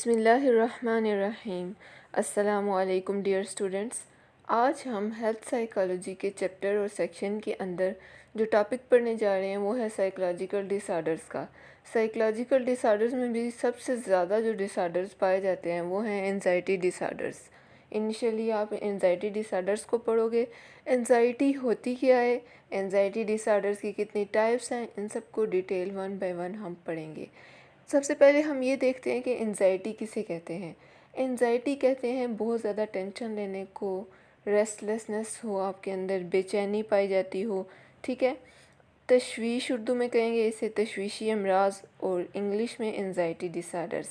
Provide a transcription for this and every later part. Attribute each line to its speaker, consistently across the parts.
Speaker 1: بسم اللہ الرحمن الرحیم۔ السلام علیکم ڈیئر اسٹوڈنٹس۔ آج ہم ہیلتھ سائیکالوجی کے چیپٹر اور سیکشن کے اندر جو ٹاپک پڑھنے جا رہے ہیں وہ ہے سائیکولوجیکل ڈس آرڈرز کا۔ سائیکولوجیکل ڈس آرڈرز میں بھی سب سے زیادہ جو ڈس آرڈرز پائے جاتے ہیں وہ ہیں انزائٹی ڈس آرڈرز۔ انیشلی آپ انزائٹی ڈس آرڈرز کو پڑھو گے۔ انزائٹی ہوتی کیا ہے، انزائٹی ڈس آرڈرز کی کتنی ٹائپس ہیں، ان سب کو ڈیٹیل ون بائی ون ہم پڑھیں گے۔ سب سے پہلے ہم یہ دیکھتے ہیں کہ انزائٹی کسے کہتے ہیں۔ انزائٹی کہتے ہیں بہت زیادہ ٹینشن لینے کو، ریسٹلیسنس ہو آپ کے اندر، بے چینی پائی جاتی ہو، ٹھیک ہے۔ تشویش اردو میں کہیں گے اسے تشویشی امراض، اور انگلش میں انزائٹی ڈس آرڈرز۔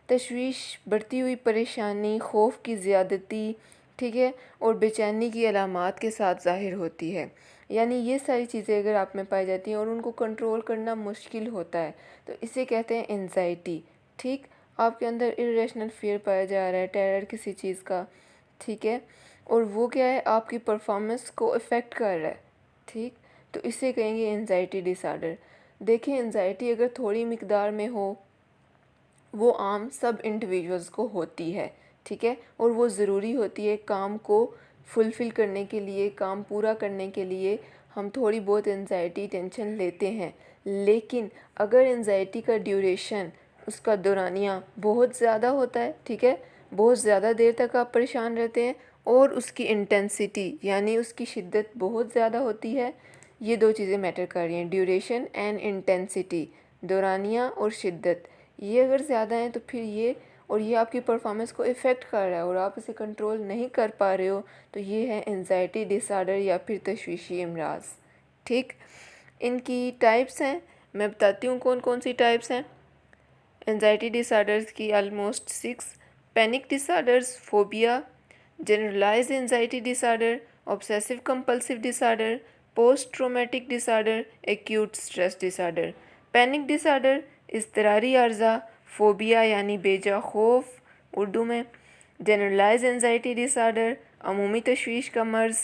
Speaker 1: تشویش بڑھتی ہوئی پریشانی، خوف کی زیادتی، ٹھیک ہے، اور بے چینی کی علامات کے ساتھ ظاہر ہوتی ہے۔ یعنی یہ ساری چیزیں اگر آپ میں پائی جاتی ہیں اور ان کو کنٹرول کرنا مشکل ہوتا ہے تو اسے کہتے ہیں انزائٹی، ٹھیک۔ آپ کے اندر irrational فیئر پایا جا رہا ہے، ٹیرر کسی چیز کا، ٹھیک ہے، اور وہ کیا ہے آپ کی پرفارمنس کو افیکٹ کر رہا ہے، ٹھیک، تو اسے کہیں گے انزائٹی ڈس آرڈر۔ دیکھیں انزائٹی اگر تھوڑی مقدار میں ہو وہ عام سب انڈیویژولز کو ہوتی ہے، ٹھیک ہے، اور وہ ضروری ہوتی ہے کام کو فلفل کرنے کے لیے، کام پورا کرنے کے لیے ہم تھوڑی بہت انزائٹی ٹینشن لیتے ہیں۔ لیکن اگر انزائٹی کا ڈیوریشن، اس کا دورانیہ بہت زیادہ ہوتا ہے، ٹھیک ہے، بہت زیادہ دیر تک آپ پریشان رہتے ہیں، اور اس کی انٹینسٹی یعنی اس کی شدت بہت زیادہ ہوتی ہے، یہ دو چیزیں میٹر کر رہی ہیں، ڈیوریشن اینڈ انٹینسٹی، دورانیہ اور شدت، یہ اگر زیادہ ہیں تو پھر یہ آپ کی پرفارمنس کو افیکٹ کر رہا ہے اور آپ اسے کنٹرول نہیں کر پا رہے ہو، تو یہ ہے انزائٹی ڈس آرڈر یا پھر تشویشی امراض، ٹھیک۔ ان کی ٹائپس ہیں، میں بتاتی ہوں کون کون سی ٹائپس ہیں انزائٹی ڈس آرڈرز کی، almost 6۔ Panic disorders, phobia, generalise anxiety disorder, obsessive compulsive disorder, post traumatic disorder, acute stress disorder. Panic disorder اضطراری عارضہ، فوبیا یعنی بیجا خوف اردو میں، جنرلائز انزائٹی ڈس order عمومی تشویش کا مرض،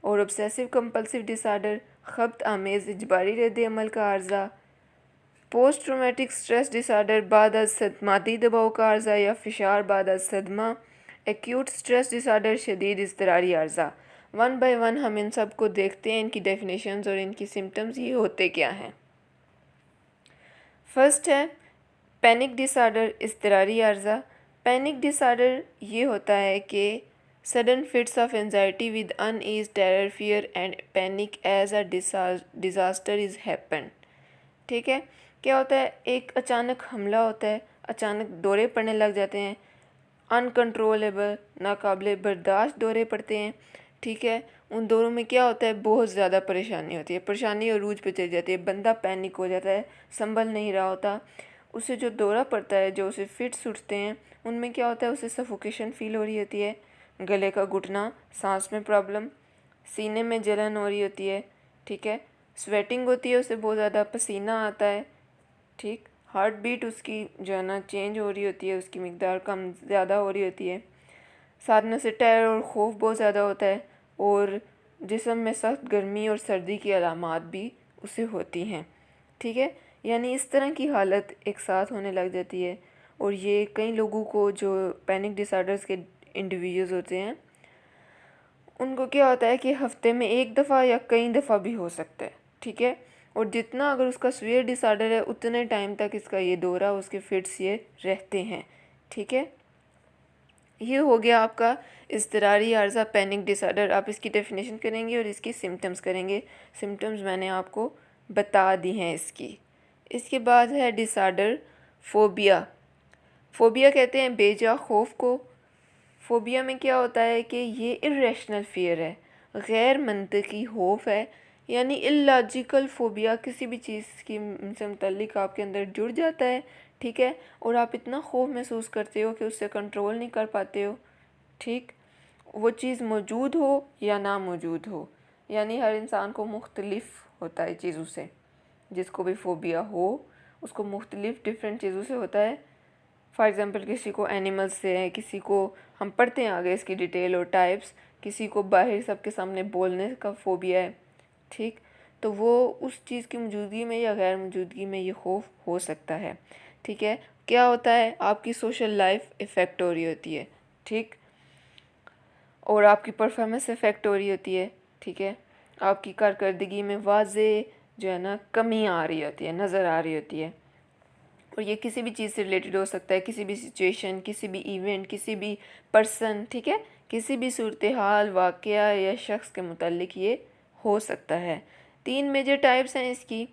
Speaker 1: اور obsessive compulsive ڈس آرڈر خبط آمیز اجباری رد عمل کا عارضہ۔ Post traumatic stress disorder بعد از صدماتی دباؤ کا عارضہ یا فشار بعد از صدمہ۔ ایکیوٹ اسٹریس ڈس آرڈر شدید اضطراری عارضہ۔ ون بائی ون ہم ان سب کو دیکھتے ہیں، ان کی ڈیفینیشنز اور ان کی سمٹمز یہ ہوتے کیا ہیں۔ فرسٹ ہے پینک ڈس آرڈر، اضطراری عارضہ۔ پینک ڈس آرڈر یہ ہوتا ہے کہ sudden fits of anxiety with unease, terror, fear and panic as a disaster is happened، ٹھیک ہے۔ کیا ہوتا ہے، ایک اچانک حملہ ہوتا ہے، اچانک دورے پڑنے لگ جاتے ہیں، انکنٹرولیبل، ناقابل برداشت دورے پڑتے ہیں، ٹھیک ہے۔ ان دوروں میں کیا ہوتا ہے، بہت زیادہ پریشانی ہوتی ہے، پریشانی عروج پہ چلی جاتی ہے، بندہ پینک ہو جاتا ہے، سنبھل نہیں رہا ہوتا، اسے جو دورہ پڑتا ہے، جو اسے فٹس اٹھتے ہیں، ان میں کیا ہوتا ہے، اسے سفوکیشن فیل ہو رہی ہوتی ہے، گلے کا گھٹنا، سانس میں پرابلم، سینے میں جلن ہو رہی ہوتی ہے، ٹھیک ہے، سویٹنگ ہوتی ہے، اسے بہت زیادہ پسینہ آتا ہے، ٹھیک، ہارٹ بیٹ اس کی جو ہے نا چینج ہو رہی ہوتی ہے، اس کی مقدار کم زیادہ ہو رہی ہوتی ہے، ساتھ میں سے ٹیرر اور خوف بہت زیادہ ہوتا ہے، اور جسم میں سخت گرمی اور سردی کی علامات بھی اسے ہوتی ہیں، ٹھیک ہے۔ یعنی اس طرح کی حالت ایک ساتھ ہونے لگ جاتی ہے، اور یہ کئی لوگوں کو جو پینک ڈس آرڈرز کے انڈیویژلز ہوتے ہیں ان کو کیا ہوتا ہے کہ ہفتے میں ایک دفعہ یا کئی دفعہ بھی ہو سکتا ہے، ٹھیک ہے، اور جتنا اگر اس کا سویئر ڈس آرڈر ہے اتنے ٹائم تک اس کا یہ دورہ، اس کے فٹس یہ رہتے ہیں، ٹھیک ہے۔ یہ ہو گیا آپ کا اضطراری عارضہ پینک ڈس آرڈر۔ آپ اس کی ڈیفینیشن کریں گے اور اس کی سمٹمز کریں گے، سمٹمز میں نے آپ کو بتا دی ہیں اس کی۔ اس کے بعد ہے ڈس آرڈر فوبیا۔ فوبیا کہتے ہیں بیجا خوف کو۔ فوبیا میں کیا ہوتا ہے کہ یہ irrational فیئر ہے، غیر منطقی خوف ہے، یعنی illogical فوبیا، کسی بھی چیز کی سے متعلق آپ کے اندر جڑ جاتا ہے، ٹھیک ہے، اور آپ اتنا خوف محسوس کرتے ہو کہ اس سے کنٹرول نہیں کر پاتے ہو، ٹھیک، وہ چیز موجود ہو یا نہ موجود ہو، یعنی ہر انسان کو مختلف ہوتا ہے چیزوں سے، جس کو بھی فوبیا ہو اس کو مختلف ڈیفرنٹ چیزوں سے ہوتا ہے۔ فار ایگزامپل کسی کو اینیملز سے ہے، کسی کو ہم پڑھتے ہیں آگے اس کی ڈیٹیل اور ٹائپس، کسی کو باہر سب کے سامنے بولنے کا فوبیا ہے، ٹھیک، تو وہ اس چیز کی موجودگی میں یا غیر موجودگی میں یہ خوف ہو سکتا ہے، ٹھیک ہے۔ کیا ہوتا ہے؟ آپ کی سوشل لائف افیکٹ ہو رہی ہوتی ہے، ٹھیک، اور آپ کی پرفارمنس افیکٹ ہو رہی ہوتی ہے، ٹھیک ہے، آپ کی کارکردگی میں واضح جو ہے نا کمی آ رہی ہوتی ہے، نظر آ رہی ہوتی ہے، اور یہ کسی بھی چیز سے ریلیٹڈ ہو سکتا ہے، کسی بھی سچویشن، کسی بھی ایونٹ، کسی بھی پرسن، ٹھیک ہے، کسی بھی صورتحال، واقعہ یا شخص کے متعلق یہ ہو سکتا ہے۔ 3 میجر ٹائپس ہیں اس کی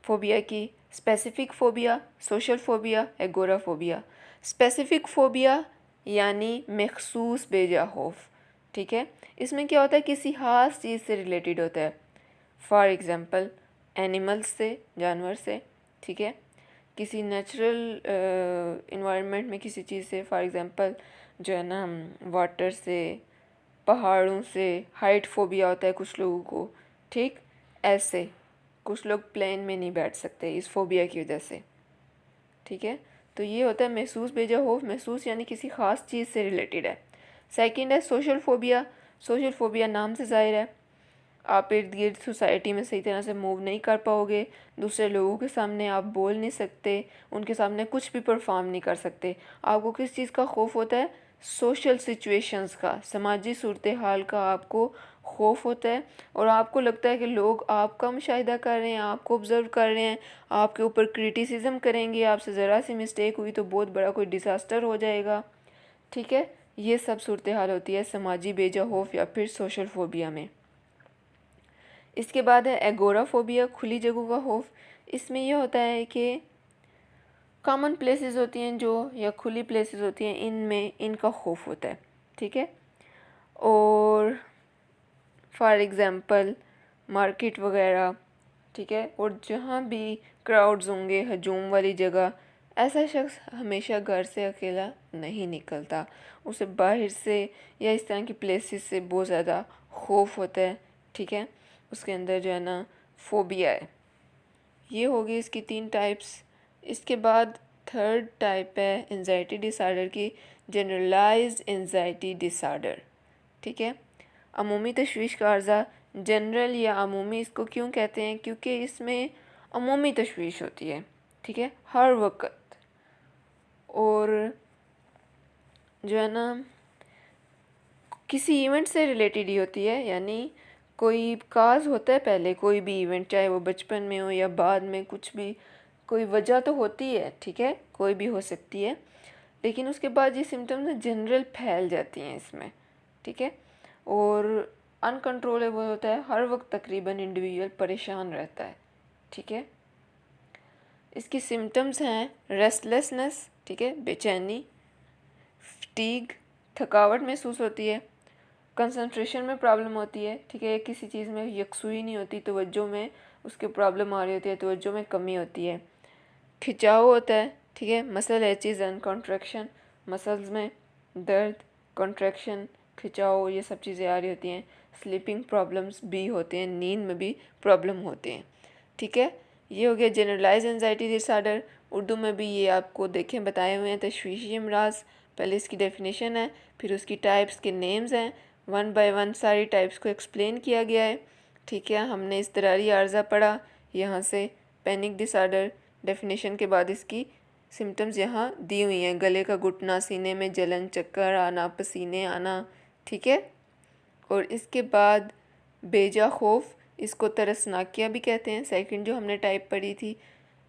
Speaker 1: فوبیا کی: specific phobia, social phobia, agoraphobia. Specific phobia یعنی مخصوص بیجا خوف، ٹھیک ہے، اس میں کیا ہوتا ہے؟ کسی خاص چیز سے ریلیٹڈ ہوتا ہے، فار ایگزامپل اینیملز سے، جانور سے، ٹھیک ہے، کسی نیچرل انوائرمنٹ میں کسی چیز سے، فار ایگزامپل جو ہے نا واٹر سے، پہاڑوں سے، ہائٹ فوبیا ہوتا ہے کچھ لوگوں کو، ٹھیک، ایسے کچھ لوگ پلین میں نہیں بیٹھ سکتے اس فوبیا کی وجہ سے، ٹھیک ہے، تو یہ ہوتا ہے محسوس بیجا خوف۔ محسوس یعنی کسی خاص چیز سے ریلیٹڈ ہے۔ سیکنڈ ہے سوشل فوبیا۔ سوشل فوبیا نام سے ظاہر ہے، آپ ارد گرد سوسائٹی میں صحیح طرح سے موو نہیں کر پاؤ گے، دوسرے لوگوں کے سامنے آپ بول نہیں سکتے، ان کے سامنے کچھ بھی پرفارم نہیں کر سکتے۔ آپ کو کس چیز کا خوف ہوتا ہے؟ سوشل سچویشنز کا، سماجی صورتحال کا آپ کو خوف ہوتا ہے، اور آپ کو لگتا ہے کہ لوگ آپ کا مشاہدہ کر رہے ہیں، آپ کو آبزرو کر رہے ہیں، آپ کے اوپر کریٹیسزم کریں گے، آپ سے ذرا سی مسٹیک ہوئی تو بہت بڑا کوئی ڈیزاسٹر ہو جائے گا، ٹھیک ہے، یہ سب صورتحال ہوتی ہے سماجی بیجا خوف یا پھر سوشل فوبیا میں۔ اس کے بعد ہے ایگورا فوبیا، کھلی جگہوں کا خوف۔ اس میں یہ ہوتا ہے کہ کامن پلیسز ہوتی ہیں جو، یا کھلی پلیسز ہوتی ہیں، ان میں ان کا خوف ہوتا ہے، ٹھیک ہے، اور فار ایگزامپل مارکیٹ وغیرہ، ٹھیک ہے، اور جہاں بھی کراؤڈز ہوں گے، ہجوم والی جگہ، ایسا شخص ہمیشہ گھر سے اکیلا نہیں نکلتا، اسے باہر سے یا اس طرح کی پلیسز سے بہت زیادہ خوف ہوتا ہے، ٹھیک ہے، اس کے اندر جو ہے نا فوبیا ہے۔ یہ ہوگی اس کی 3 ٹائپس۔ اس کے بعد تھرڈ ٹائپ ہے انزائٹی ڈس آرڈر کی، جنرلائزڈ انزائٹی ڈس آرڈر، ٹھیک ہے، عمومی تشویش کا عرضہ۔ جنرل یا عمومی اس کو کیوں کہتے ہیں؟ کیونکہ اس میں عمومی تشویش ہوتی ہے، ٹھیک ہے، ہر وقت، اور جو ہے نا کسی ایونٹ سے ریلیٹڈ ہی ہوتی ہے، یعنی کوئی کاز ہوتا ہے پہلے، کوئی بھی ایونٹ، چاہے وہ بچپن میں ہو یا بعد میں، کچھ بھی کوئی وجہ تو ہوتی ہے، ٹھیک ہے، کوئی بھی ہو سکتی ہے، لیکن اس کے بعد یہ سمٹمز جنرل پھیل جاتی ہیں اس میں، ٹھیک ہے، اور انکنٹرولیبل ہوتا ہے، ہر وقت تقریباً انڈیویجول پریشان رہتا ہے، ٹھیک ہے۔ اس کی سمٹمز ہیں ریسٹلیسنس، ٹھیک ہے، بے چینی، فٹیگ، تھکاوٹ محسوس ہوتی ہے، کنسنٹریشن میں پرابلم ہوتی ہے، ٹھیک ہے، کسی چیز میں یکسوئی نہیں ہوتی، توجہ میں اس کے پرابلم آ رہی ہوتی ہے، توجہ میں کمی ہوتی ہے، کھچاؤ ہوتا ہے، ٹھیک ہے، مسل ایچز اینڈ کنٹریکشن، مسلز میں درد، کنٹریکشن، کھچاؤ، یہ سب چیزیں آ رہی ہوتی ہیں، سلیپنگ پرابلمز بھی ہوتے ہیں، نیند میں بھی پرابلم ہوتے ہیں، ٹھیک ہے۔ یہ ہو گیا جنرلائز انزائٹی ڈس آرڈر۔ اردو میں بھی یہ آپ کو دیکھیں بتائے ہوئے ہیں، تشویشی امراض، پہلے اس کی ڈیفینیشن ہے، پھر اس کی ٹائپس کے نیمز ہیں، 1 by 1 ساری ٹائپس کو ایکسپلین کیا گیا ہے، ٹھیک ہے۔ ہم نے اضطراری عارضہ پڑھا یہاں سے، پینک ڈس آرڈر، ڈیفینیشن کے بعد اس کی سمٹمز یہاں دی ہوئی ہیں، گلے کا گھٹنا، سینے میں جلن، چکر آنا، پسینے آنا، ٹھیک ہے، اور اس کے بعد بیجا خوف، اس کو ترسناکیہ بھی کہتے ہیں، سیکنڈ جو ہم نے ٹائپ پڑھی تھی،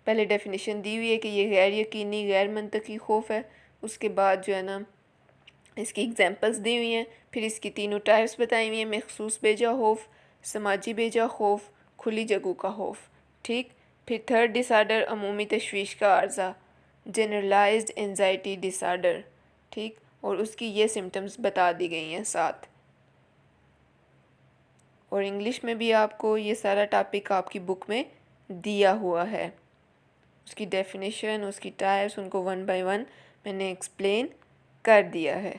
Speaker 1: پہلے ڈیفینیشن دی ہوئی ہے کہ یہ غیر یقینی، غیر منطقی خوف ہے، اس کے بعد جو ہے نا اس کی ایگزامپلس دی ہوئی ہیں، پھر اس کی تینوں ٹائپس بتائی ہوئی ہیں، مخصوص بیجا خوف، سماجی بیجا خوف، کھلی جگہوں کا خوف، ٹھیک۔ پھر تھرڈ ڈس آرڈر عمومی تشویش کا عرضہ، جنرلائزڈ انزائٹی ڈس آرڈر، ٹھیک، اور اس کی یہ سمٹمز بتا دی گئی ہیں 7، اور انگلش میں بھی آپ کو یہ سارا ٹاپک آپ کی بک میں دیا ہوا ہے، اس کی ڈیفینیشن، اس کی ٹائپس، ان کو 1 by 1 میں نے ایکسپلین کر دیا ہے۔